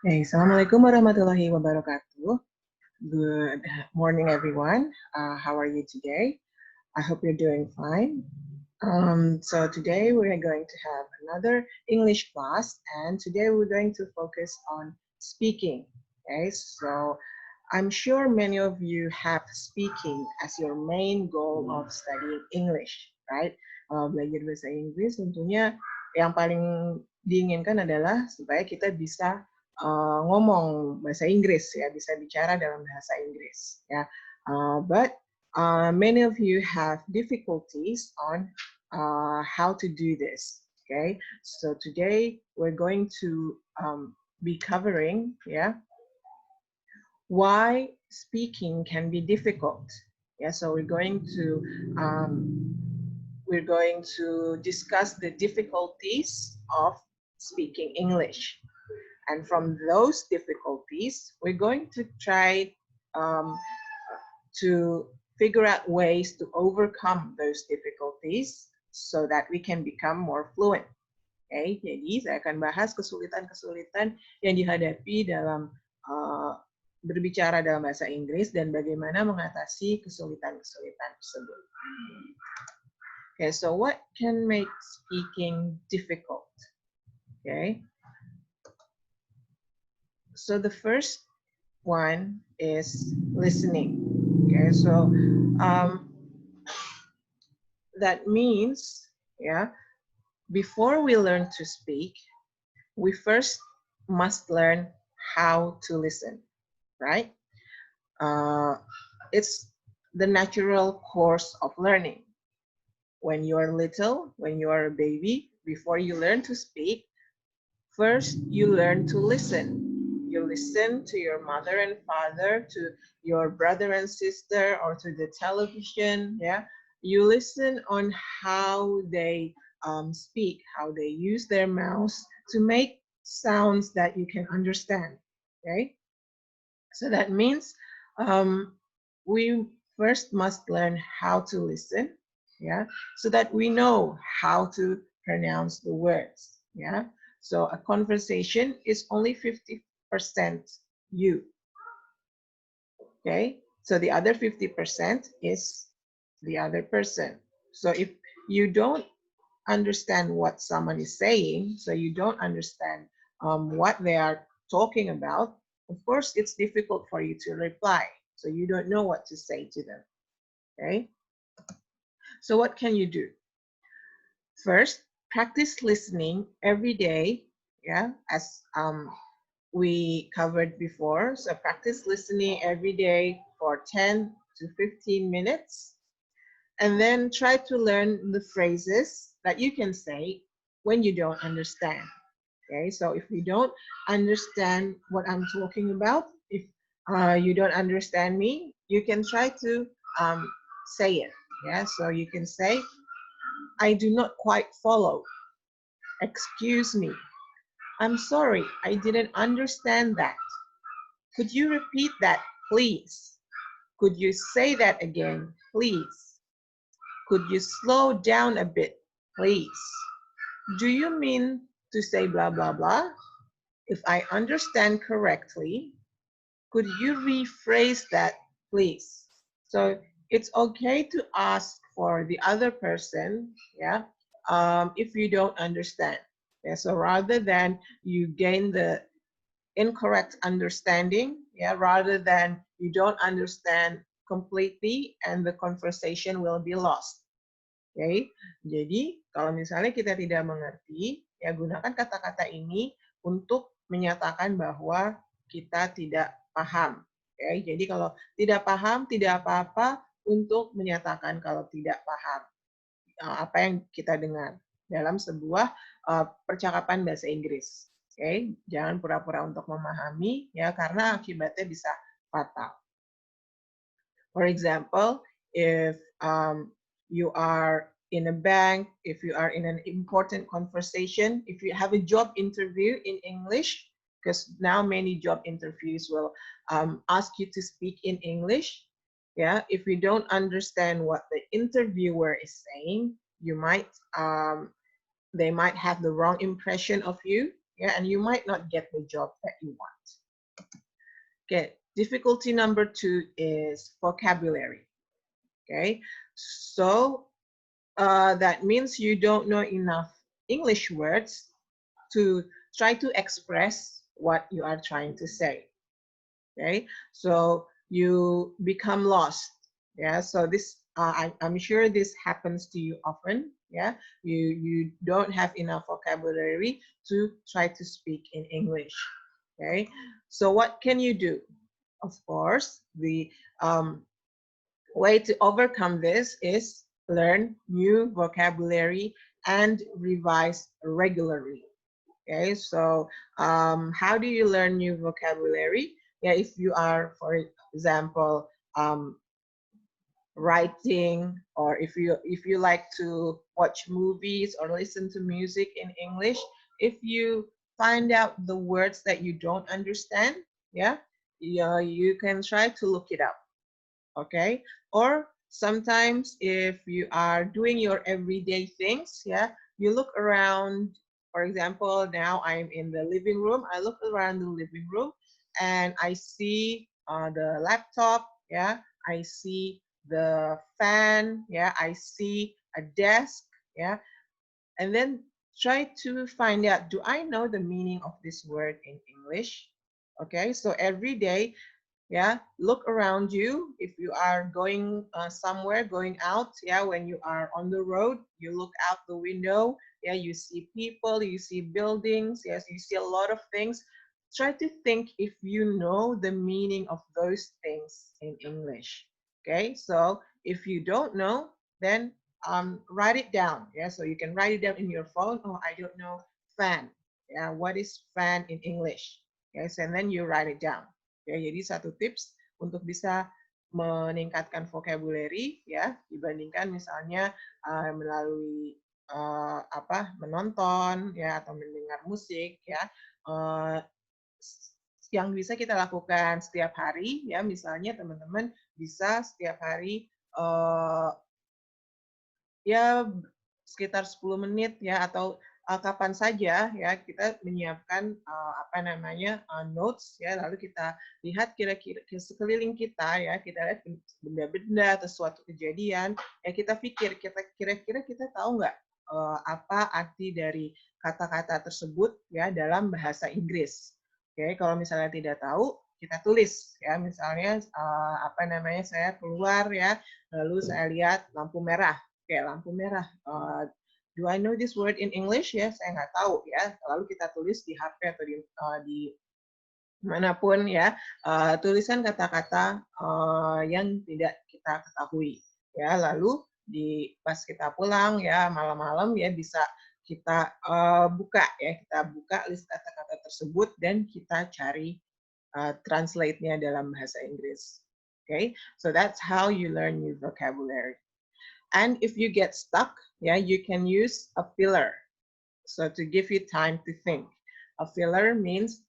Hey, Assalamualaikum warahmatullahi wabarakatuh. Good morning, everyone. How are you today? I hope you're doing fine. So today we're going to have another English class, and today we're going to focus on speaking. Okay, so I'm sure many of you have speaking as your main goal of studying English, right? Belajar bahasa Inggris tentunya yang paling diinginkan adalah supaya kita bisa ngomong bahasa Inggris ya, bisa bicara dalam bahasa Inggris ya. But many of you have difficulties on how to do this. Okay, so today we're going to be covering why speaking can be difficult. Yeah, so we're going to discuss the difficulties of speaking English. And from those difficulties, we're going to try um, to figure out ways to overcome those difficulties so that we can become more fluent. Okay, jadi saya akan bahas kesulitan-kesulitan yang dihadapi dalam uh, berbicara dalam bahasa Inggris dan bagaimana mengatasi kesulitan-kesulitan tersebut. Okay, so what can make speaking difficult? Okay, so the first one is listening. Okay, so that means, before we learn to speak, we first must learn how to listen, right? It's the natural course of learning. When you're little, when you are a baby, before you learn to speak, first you learn to listen. You listen to your mother and father, to your brother and sister, or to the television. Yeah, you listen on how they speak, how they use their mouths to make sounds that you can understand. Okay, so that means we first must learn how to listen, yeah, so that we know how to pronounce the words, yeah. So a conversation is only 50% you, okay? So the other 50% is the other person. So if you don't understand what someone is saying, so you don't understand what they are talking about, of course, it's difficult for you to reply. So you don't know what to say to them, okay? So what can you do? First, practice listening every day, yeah, as we covered before. So practice listening every day for 10 to 15 minutes. And then try to learn the phrases that you can say when you don't understand. Okay, so if you don't understand what I'm talking about, if you don't understand me, you can try to say it. Yeah, so you can say, I do not quite follow. Excuse me. I'm sorry, I didn't understand that. Could you repeat that, please? Could you say that again, please? Could you slow down a bit, please? Do you mean to say blah, blah, blah? If I understand correctly, could you rephrase that, please? So it's okay to ask for the other person, yeah, if you don't understand. Yeah, so rather than you gain the incorrect understanding, yeah, rather than you don't understand completely and the conversation will be lost. Okay, jadi kalau misalnya kita tidak mengerti, ya gunakan kata-kata ini untuk menyatakan bahwa kita tidak paham. Okay, jadi kalau tidak paham, tidak apa-apa untuk menyatakan kalau tidak paham apa yang kita dengar dalam sebuah percakapan bahasa Inggris. Okay, jangan pura-pura untuk memahami ya karena akibatnya bisa fatal. For example, if you are in a bank, if you are in an important conversation, if you have a job interview in English, because now many job interviews will ask you to speak in English. Yeah, if you don't understand what the interviewer is saying, you might they might have the wrong impression of you. yeah, and you might not get the job that you want. Okay, difficulty number 2 is vocabulary. Okay, so that means you don't know enough English words to try to express what you are trying to say. Okay, so you become lost. Yeah, so this I'm sure this happens to you often. Yeah, you don't have enough vocabulary to try to speak in English. Okay, so what can you do? Of course, the way to overcome this is learn new vocabulary and revise regularly. Okay, so how do you learn new vocabulary? Yeah, if you are, for example, writing, or if you like to watch movies or listen to music in English, if you find out the words that you don't understand, yeah, you can try to look it up. Okay, or sometimes if you are doing your everyday things, yeah, you look around. For example, now I'm in the living room. I look around the living room and I see the laptop, yeah, I see the fan, yeah, I see a desk, yeah, and then try to find out, do I know the meaning of this word in English? Okay, so every day, yeah, look around you. If you are going somewhere, going out, yeah, when you are on the road, you look out the window, yeah, you see people, you see buildings, yes, you see a lot of things. Try to think if you know the meaning of those things in English. Okay, so if you don't know, then write it down. Yeah, so you can write it down in your phone. Oh, I don't know fan. Yeah, what is fan in English? Yes, and then you write it down. Ya, jadi satu tips untuk bisa meningkatkan vocabulary ya dibandingkan misalnya melalui menonton ya atau mendengar musik ya. Uh, yang bisa kita lakukan setiap hari ya, misalnya teman-teman bisa setiap hari ya sekitar 10 menit ya atau kapan saja ya kita menyiapkan notes ya, lalu kita lihat kira-kira sekeliling kita ya, kita lihat benda-benda atau suatu kejadian ya, kita pikir kira-kira kita tahu nggak apa arti dari kata-kata tersebut ya dalam bahasa Inggris. Oke, kalau misalnya tidak tahu, kita tulis ya, misalnya saya keluar ya, lalu saya lihat lampu merah. Kayak lampu merah. Do I know this word in English? Ya, saya nggak tahu ya. Lalu kita tulis di HP atau di manapun ya, tulisan kata-kata yang tidak kita ketahui. Ya, lalu pas kita pulang ya malam-malam ya bisa kita buka ya, kita buka list kata-kata tersebut dan kita cari translate-nya dalam bahasa Inggris. Okay, so that's how you learn new vocabulary. And if you get stuck, yeah, you can use a filler. So to give you time to think. A filler means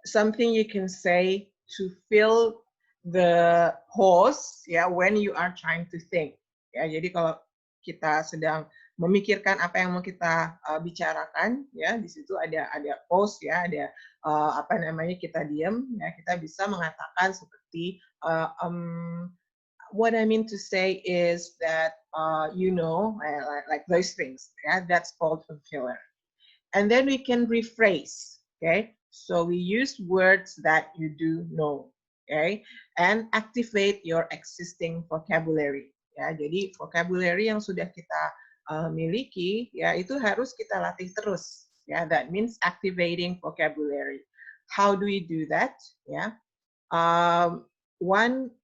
something you can say to fill the pause, yeah, when you are trying to think. Ya, jadi kalau kita sedang memikirkan apa yang mau kita bicarakan, ya, di situ ada pause, ya, ada kita diam, ya, kita bisa mengatakan seperti what I mean to say is that, like those things, yeah, that's called a filler. And then we can rephrase, okay? So we use words that you do know, okay? And activate your existing vocabulary. Ya, jadi vocabulary yang sudah kita miliki, ya itu harus kita latih terus. Ya, that means activating vocabulary. How do we do that? Ya, one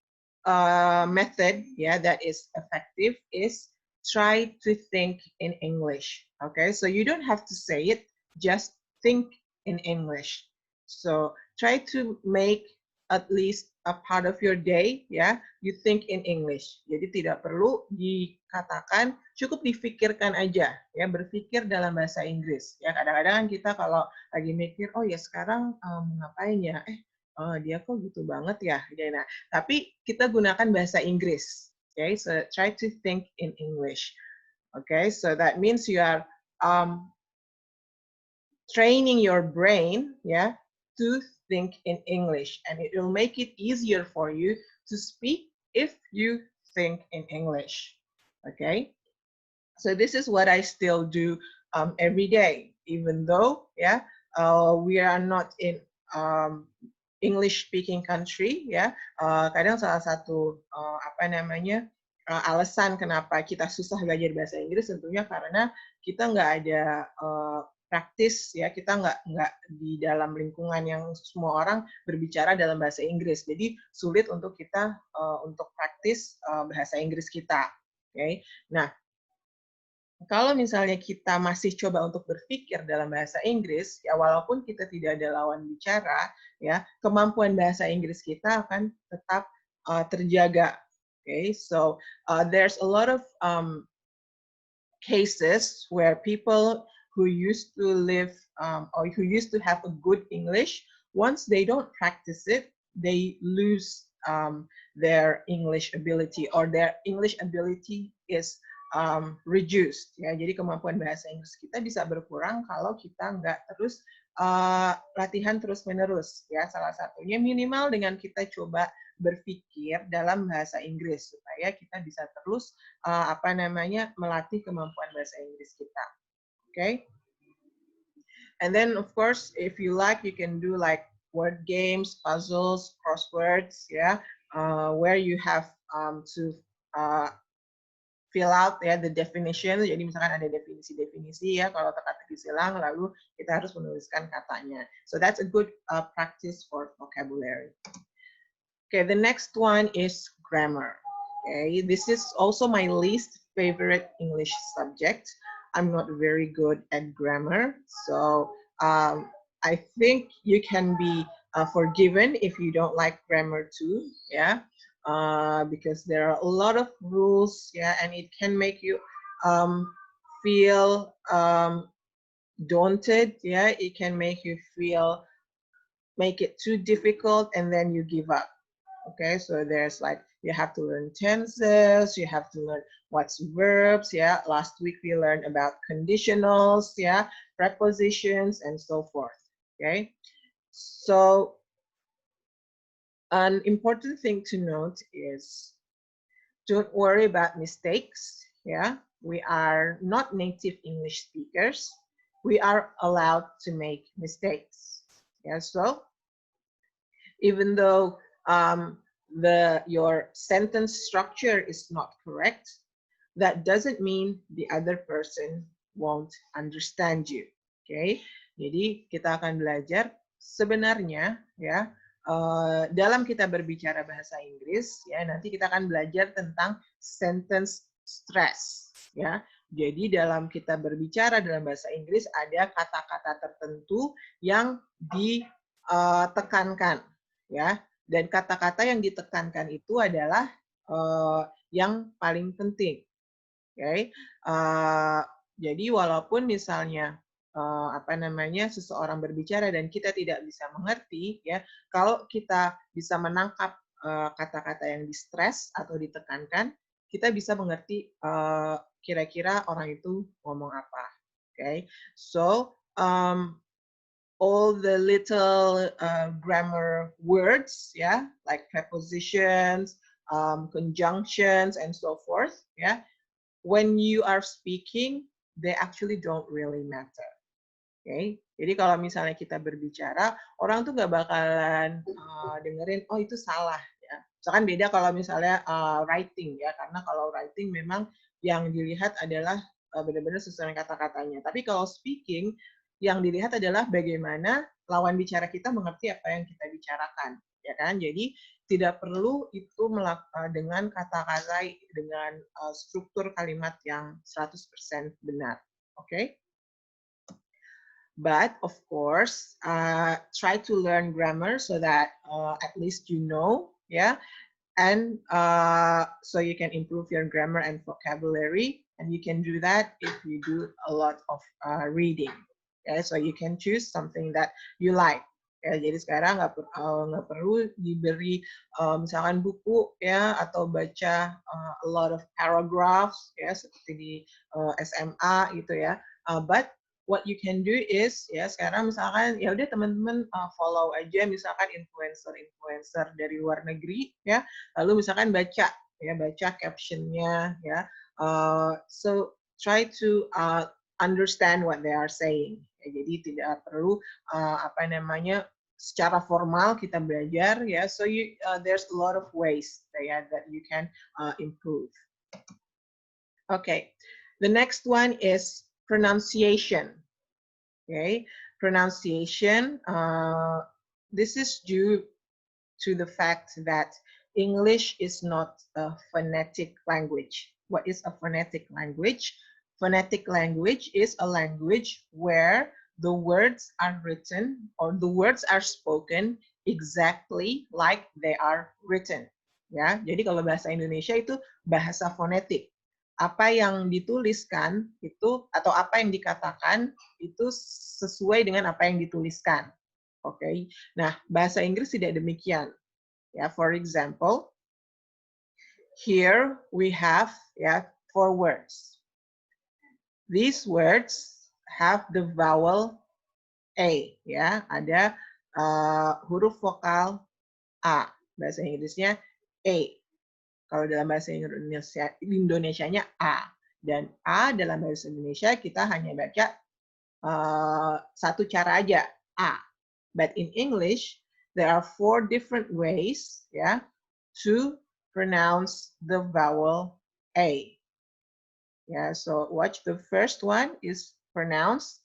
method, yeah, that is effective is try to think in English. Okay, so you don't have to say it, just think in English. So try to make at least a part of your day, ya, you think in English. Jadi tidak perlu dikatakan, cukup difikirkan aja, ya, berpikir dalam bahasa Inggris. Ya, kadang-kadang kita kalau lagi mikir, oh ya sekarang ngapain ya, dia kok gitu banget ya. Nah, tapi kita gunakan bahasa Inggris. Okay, so try to think in English. Okay, so that means you are training your brain, yeah, to think in English, and it will make it easier for you to speak if you think in English. Okay, so this is what I still do every day, even though, yeah, we are not in English speaking country, ya. Kadang salah satu apa namanya alasan kenapa kita susah belajar bahasa Inggris tentunya karena kita nggak ada praktis, ya, kita nggak di dalam lingkungan yang semua orang berbicara dalam bahasa Inggris, jadi sulit untuk kita untuk praktis bahasa Inggris kita. Okay? Nah, kalau misalnya kita masih coba untuk berpikir dalam bahasa Inggris, ya walaupun kita tidak ada lawan bicara, ya kemampuan bahasa Inggris kita akan tetap terjaga. Okay, so there's a lot of cases where people who used to live or who used to have a good English, once they don't practice it, they lose their English ability, or their English ability is reduced. Ya, jadi kemampuan bahasa Inggris kita bisa berkurang kalau kita nggak terus latihan terus-menerus. Ya, salah satunya minimal dengan kita coba berpikir dalam bahasa Inggris supaya kita bisa terus melatih kemampuan bahasa Inggris kita. Okay? And then of course, if you like, you can do like word games, puzzles, crosswords, yeah, where you have to fill out ya the definition. Jadi misalkan ada definisi-definisi ya, kalau teka-teki silang lalu kita harus menuliskan katanya. So that's a good practice for vocabulary. Okay, the next one is grammar. Okay, this is also my least favorite English subject. I'm not very good at grammar, so I think you can be forgiven if you don't like grammar too. Yeah. Because there are a lot of rules, yeah, and it can make you feel daunted, yeah. It can make you feel, make it too difficult, and then you give up. Okay, so there's like, you have to learn tenses, you have to learn what's verbs, yeah. Last week we learned about conditionals, yeah, prepositions, and so forth. Okay, so an important thing to note is, don't worry about mistakes. Yeah, we are not native English speakers. We are allowed to make mistakes. Yeah, so even though your sentence structure is not correct, that doesn't mean the other person won't understand you. Okay, jadi kita akan belajar sebenarnya, ya, dalam kita berbicara bahasa Inggris, ya, nanti kita akan belajar tentang sentence stress, ya. Jadi dalam kita berbicara dalam bahasa Inggris ada kata-kata tertentu yang ditekankan, ya, dan kata-kata yang ditekankan itu adalah yang paling penting. Okay? Jadi walaupun misalnya seseorang berbicara dan kita tidak bisa mengerti, ya, kalau kita bisa menangkap kata-kata yang di-stress atau ditekankan, kita bisa mengerti kira-kira orang itu ngomong apa. Okay? So all the little grammar words, yeah, like prepositions, conjunctions, and so forth, yeah, when you are speaking, they actually don't really matter. Okay? Jadi kalau misalnya kita berbicara, orang tuh nggak bakalan dengerin, oh itu salah. Ya. Misalkan beda kalau misalnya writing, ya, karena kalau writing memang yang dilihat adalah benar-benar sesuai kata-katanya. Tapi kalau speaking, yang dilihat adalah bagaimana lawan bicara kita mengerti apa yang kita bicarakan, ya kan? Jadi tidak perlu itu dengan kata-kata, dengan struktur kalimat yang 100% benar. Oke? Okay? But of course, try to learn grammar so that at least you know, yeah, and so you can improve your grammar and vocabulary, and you can do that if you do a lot of reading. Okay? So you can choose something that you like. Ya, jadi sekarang nggak perlu diberi misalkan buku, ya, atau baca a lot of paragraphs, ya, seperti di SMA gitu, ya. But what you can do is ya sekarang misalkan ya udah teman-teman follow aja misalkan influencer dari luar negeri ya, lalu misalkan baca captionnya ya. So try to understand what they are saying. Ya, jadi tidak perlu apa namanya secara formal kita belajar ya. So there's a lot of ways ya, that you can improve. Okay, the next one is pronunciation. Okay, pronunciation. This is due to the fact that English is not a phonetic language. What is a phonetic language? Phonetic language is a language where the words are written or the words are spoken exactly like they are written. Ya, jadi kalau bahasa Indonesia itu bahasa fonetik. Apa yang dituliskan itu atau apa yang dikatakan itu sesuai dengan apa yang dituliskan. Oke. Okay? Nah, bahasa Inggris tidak demikian. Ya, for example, here we have 4 words. These words have the vowel A, ya. Ada huruf vokal A. Bahasa Inggrisnya A. Kalau dalam bahasa Indonesianya A. Dan A dalam bahasa Indonesia kita hanya baca satu cara aja, A. But in English, there are 4 different ways to pronounce the vowel A. Yeah, so watch, the first one is pronounced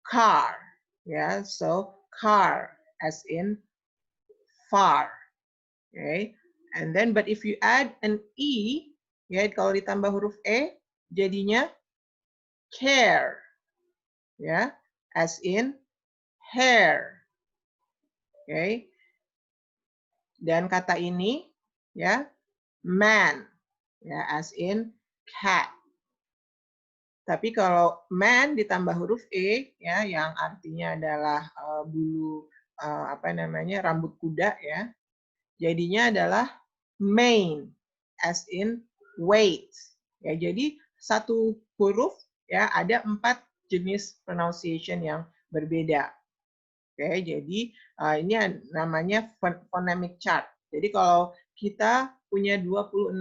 car. Yeah, so car as in far. Okay. And then, but if you add an E, ya, kalau ditambah huruf E, jadinya care. Ya, as in hair. Okay. Dan kata ini, ya, man. Ya, as in cat. Tapi kalau man ditambah huruf E, ya, yang artinya adalah bulu, apa namanya, rambut kuda, ya, jadinya adalah mane, as in weight. Ya, jadi satu huruf ya ada 4 jenis pronunciation yang berbeda. Oke, jadi ini namanya phonemic chart. Jadi kalau kita punya 26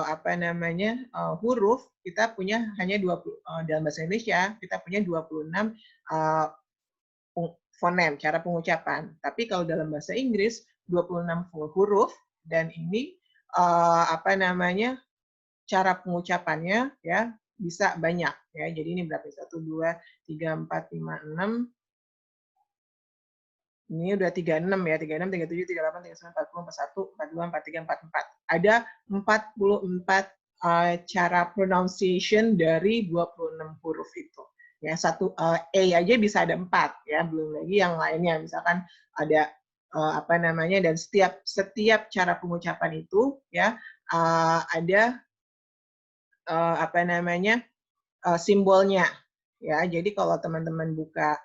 apa namanya huruf, kita punya hanya 20 dalam bahasa Indonesia kita punya 26 fonem, cara pengucapan. Tapi kalau dalam bahasa Inggris 26 huruf dan ini apa namanya cara pengucapannya ya bisa banyak ya. Jadi ini berapa? 1 2 3 4 5 6. Ini udah 36 ya. 36 37 38 39 40 41 42 43 44. Ada 44 cara pronunciation dari 26 huruf itu. Ya, satu A aja bisa ada 4 ya, belum lagi yang lainnya. Misalkan ada apa namanya, dan setiap cara pengucapan itu ya ada apa namanya simbolnya ya. Jadi kalau teman-teman buka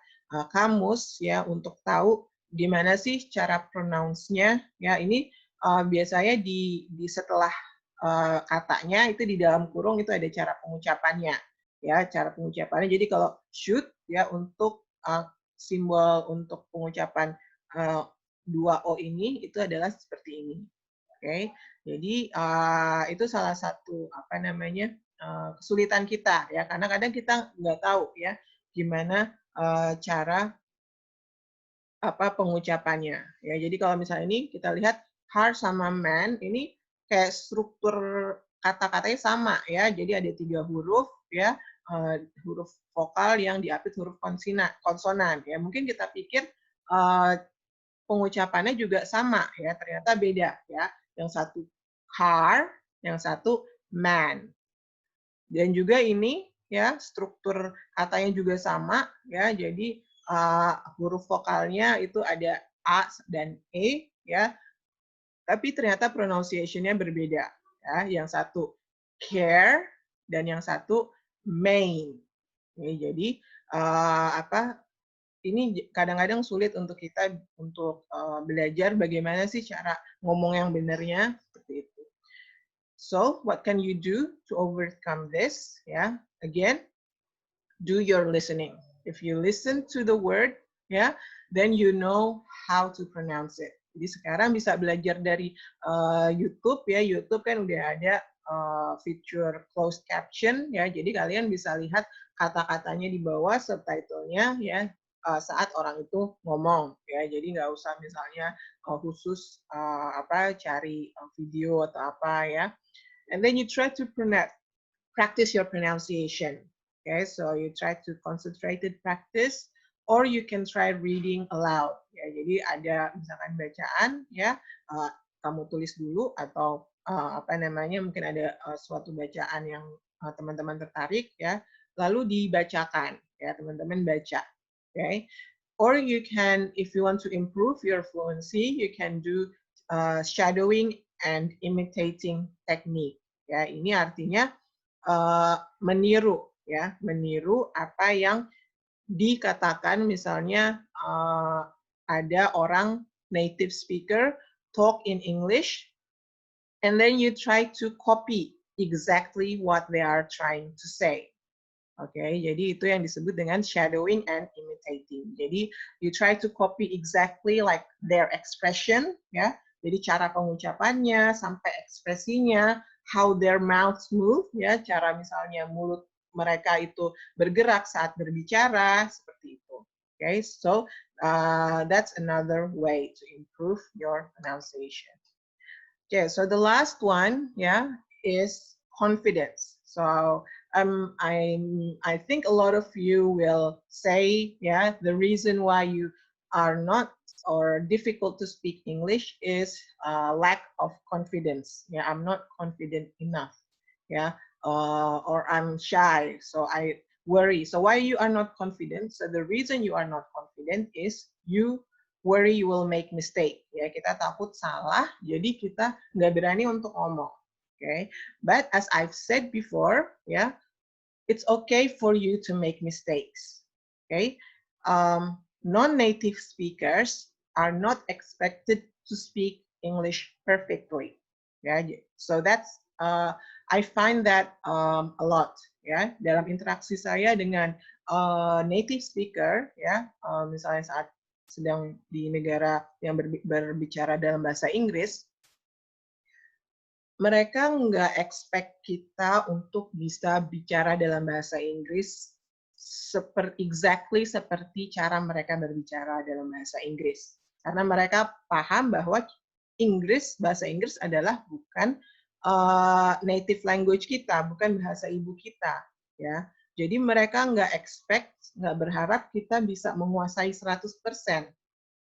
kamus ya untuk tahu gimana sih cara pronounce-nya ya, ini biasanya di setelah katanya itu di dalam kurung itu ada cara pengucapannya ya, cara pengucapannya. Jadi kalau should ya untuk simbol untuk pengucapan 2O ini itu adalah seperti ini. Oke, jadi itu salah satu apa namanya kesulitan kita ya, karena kadang kita nggak tahu ya gimana cara apa pengucapannya ya. Jadi kalau misalnya ini kita lihat heart sama man ini kayak struktur kata-katanya sama ya. Jadi ada 3 huruf ya, huruf vokal yang diapit huruf konsonan ya. Mungkin kita pikir pengucapannya juga sama ya, ternyata beda ya. Yang satu car, yang satu man. Dan juga ini ya struktur katanya juga sama ya. Jadi huruf vokalnya itu ada A dan E ya. Tapi ternyata pronunciation-nya berbeda ya. Yang satu care dan yang satu main. Ya, jadi apa ini kadang-kadang sulit untuk kita untuk belajar bagaimana sih cara ngomong yang benarnya seperti itu. So, what can you do to overcome this? Ya, again, do your listening. If you listen to the word, ya, then you know how to pronounce it. Jadi sekarang bisa belajar dari YouTube ya. YouTube kan udah ada fitur closed caption ya. Jadi kalian bisa lihat kata-katanya di bawah subtitlenya ya saat orang itu ngomong ya. Jadi nggak usah misalnya khusus cari video atau apa ya. And then you try to practice your pronunciation. Okay, so you try to concentrated practice, or you can try reading aloud. Ya, jadi ada misalkan bacaan, ya kamu tulis dulu atau mungkin ada suatu bacaan yang teman-teman tertarik, ya, lalu dibacakan, ya teman-teman baca. Okay, or you can, if you want to improve your fluency, you can do shadowing and imitating technique. Ya, ini artinya meniru ya, meniru apa yang dikatakan misalnya ada orang native speaker talk in English and then you try to copy exactly what they are trying to say. Oke, jadi itu yang disebut dengan shadowing and imitating. Jadi you try to copy exactly like their expression ya. Jadi cara pengucapannya sampai ekspresinya, how their mouths move ya, cara misalnya mulut mereka itu bergerak saat berbicara seperti itu. Okay, so that's another way to improve your pronunciation. Okay, so the last one, yeah, is confidence. So I think a lot of you will say, yeah, the reason why you are not or difficult to speak English is lack of confidence. Yeah, I'm not confident enough. Yeah, or I'm shy, so I worry. So why you are not confident? So the reason you are not confident is you worry you will make mistake. Ya, kita takut salah, jadi kita nggak berani untuk ngomong. Okay, but as I've said before, yeah, it's okay for you to make mistakes. Okay, non-native speakers are not expected to speak English perfectly. Yeah, so that's I find that a lot. Ya, dalam interaksi saya dengan native speaker, ya, misalnya saat sedang di negara yang berbicara dalam bahasa Inggris, mereka nggak expect kita untuk bisa bicara dalam bahasa Inggris exactly seperti cara mereka berbicara dalam bahasa Inggris. Karena mereka paham bahwa bahasa Inggris adalah bukan native language kita, bukan bahasa ibu kita. Ya. Jadi mereka nggak berharap kita bisa menguasai 100%.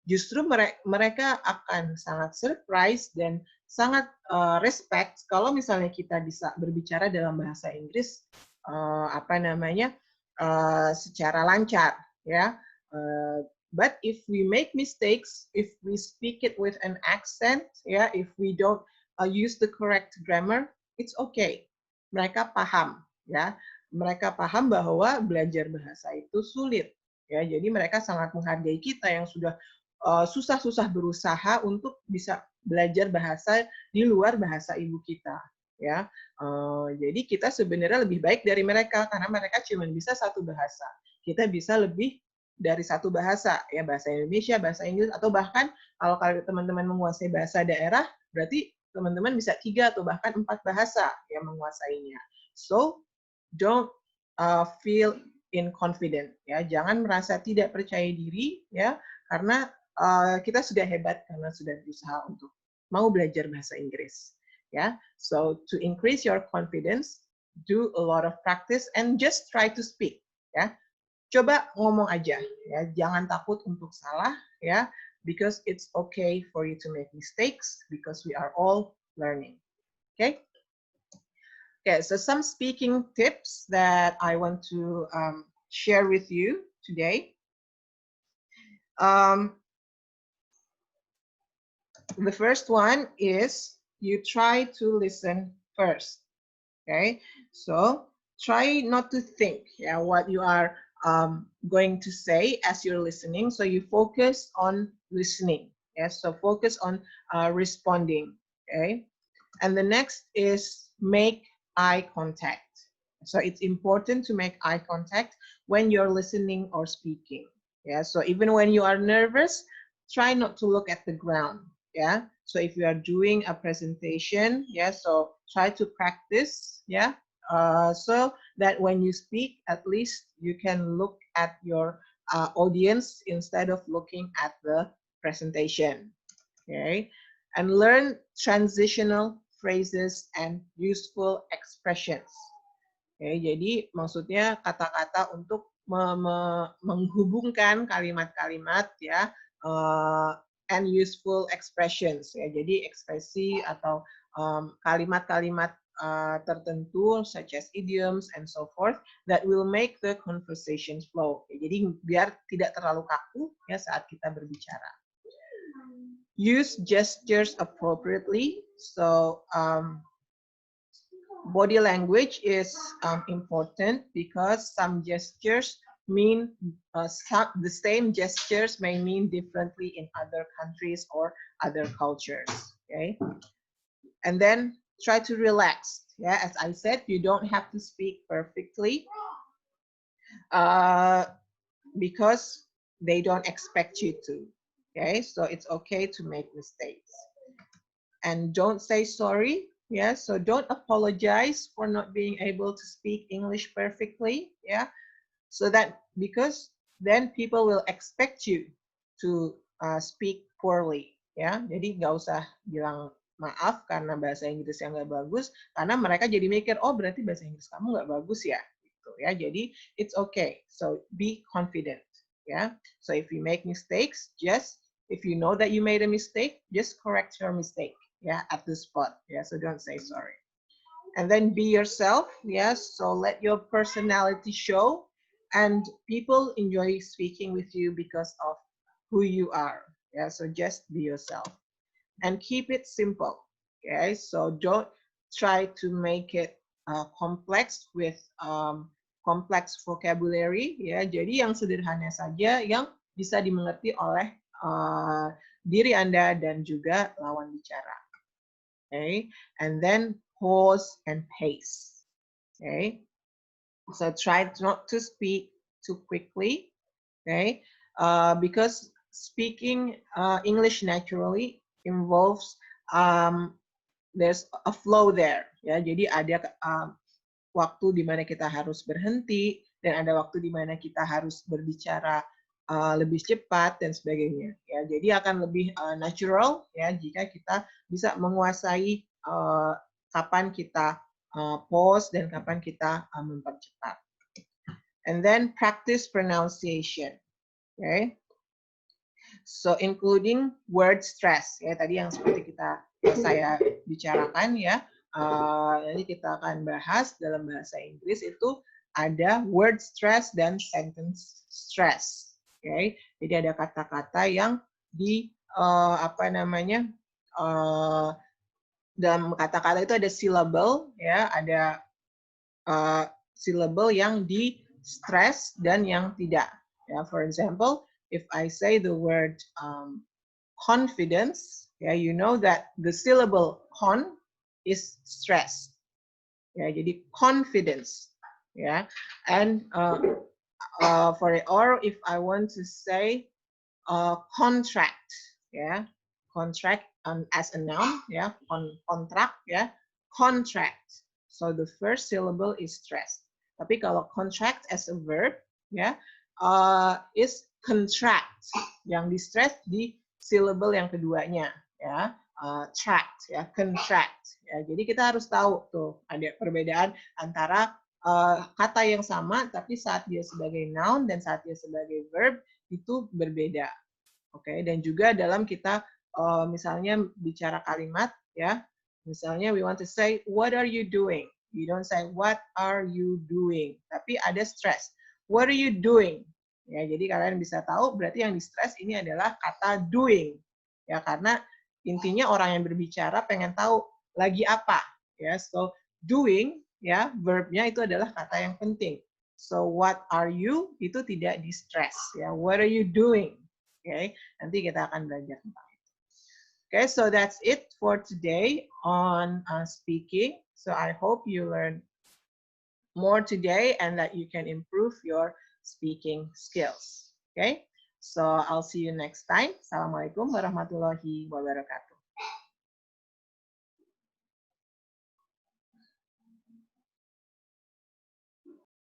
Justru mereka akan sangat surprise dan sangat respect kalau misalnya kita bisa berbicara dalam bahasa Inggris secara lancar, ya. But if we make mistakes, if we speak it with an accent, ya, if we don't use the correct grammar, it's okay. Mereka paham, ya. Mereka paham bahwa belajar bahasa itu sulit, ya. Jadi mereka sangat menghargai kita yang sudah susah-susah berusaha untuk bisa belajar bahasa di luar bahasa ibu kita, ya. Jadi kita sebenarnya lebih baik dari mereka karena mereka cuma bisa satu bahasa. Kita bisa lebih dari satu bahasa, ya, bahasa Indonesia, bahasa Inggris, atau bahkan kalau teman-teman menguasai bahasa daerah, berarti teman-teman bisa 3 atau bahkan 4 bahasa yang menguasainya. So don't feel inconfident, ya. Jangan merasa tidak percaya diri, ya, karena kita sudah hebat karena sudah berusaha untuk mau belajar bahasa Inggris. Ya, so to increase your confidence, do a lot of practice and just try to speak. Ya, coba ngomong aja. Ya, jangan takut untuk salah. Ya, because it's okay for you to make mistakes because we are all learning. Okay. Okay, so some speaking tips that I want to share with you today. The first one is you try to listen first. Okay, so try not to think what you are going to say as you're listening. So you focus on listening. Yes, so focus on responding. Okay, and the next is make eye contact. So it's important to make eye contact when you're listening or speaking. Yeah, so even when you are nervous, try not to look at the ground. Yeah, so if you are doing a presentation, yeah, so try to practice. Yeah, so that when you speak, at least you can look at your audience instead of looking at the presentation. Okay, and learn transitional phrases and useful expressions. Oke, jadi maksudnya kata-kata untuk menghubungkan kalimat-kalimat ya, and useful expressions ya. Jadi ekspresi atau kalimat-kalimat tertentu such as idioms and so forth that will make the conversation flow. Jadi biar tidak terlalu kaku ya saat kita berbicara. Use gestures appropriately. So body language is important because some gestures mean the same gestures may mean differently in other countries or other cultures. Okay, and then try to relax. Yeah, as I said, you don't have to speak perfectly because they don't expect you to. Okay, so it's okay to make mistakes. And don't say sorry. Yeah, so don't apologize for not being able to speak English perfectly. Yeah, so that because then people will expect you to speak poorly. Ya, jadi nggak usah bilang maaf karena bahasa Inggris yang nggak bagus, karena mereka jadi mikir, oh berarti bahasa Inggris kamu nggak bagus ya, gitu ya. Jadi it's okay. So be confident. Ya, so if you make mistakes, if you know that you made a mistake, just correct your mistake. Yeah, at the spot. Yeah, so don't say sorry. And then be yourself. Yes, so let your personality show, and people enjoy speaking with you because of who you are. Yeah, so just be yourself and keep it simple. Okay, so don't try to make it complex with complex vocabulary. Ya, jadi yang sederhana saja yang bisa dimengerti oleh diri Anda dan juga lawan bicara. Okay, and then pause and pace. Okay, so try not to speak too quickly. Okay, because speaking English naturally involves there's a flow there. Ya, jadi ada waktu di mana kita harus berhenti dan ada waktu di mana kita harus berbicara lebih cepat dan sebagainya. Ya, jadi akan lebih natural ya jika kita bisa menguasai kapan kita pause dan kapan kita mempercepat. And then practice pronunciation. Okay. So including word stress ya tadi yang seperti saya bicarakan ya. Nanti kita akan bahas dalam bahasa Inggris itu ada word stress dan sentence stress. Okay. Jadi ada kata-kata yang di dalam kata-kata itu ada syllable ya, ada syllable yang di stress dan yang tidak. Ya, for example, if I say the word confidence, yeah, you know that the syllable con is stress. Ya, jadi confidence. Yeah, and or if I want to say contract, yeah, contract as a noun, yeah, contract, yeah, contract. So the first syllable is stressed. Tapi kalau contract as a verb, ya, is contract. Yang di stress di syllable yang keduanya, ya, tract, ya, contract. Ya, jadi kita harus tahu tuh ada perbedaan antara kata yang sama, tapi saat dia sebagai noun dan saat dia sebagai verb itu berbeda. Oke, dan juga dalam kita misalnya bicara kalimat, ya, misalnya we want to say what are you doing? You don't say what are you doing, tapi ada stress. What are you doing? Ya, jadi kalian bisa tahu berarti yang di stress ini adalah kata doing, ya, karena intinya orang yang berbicara pengen tahu lagi apa, ya. So doing, ya, verbnya itu adalah kata yang penting. So what are you itu tidak di stress, ya. What are you doing? Okay, nanti kita akan belajar tentang itu. Okay, so that's it for today on speaking. So I hope you learn more today and that you can improve your speaking skills. Okay, so I'll see you next time. Assalamualaikum warahmatullahi wabarakatuh.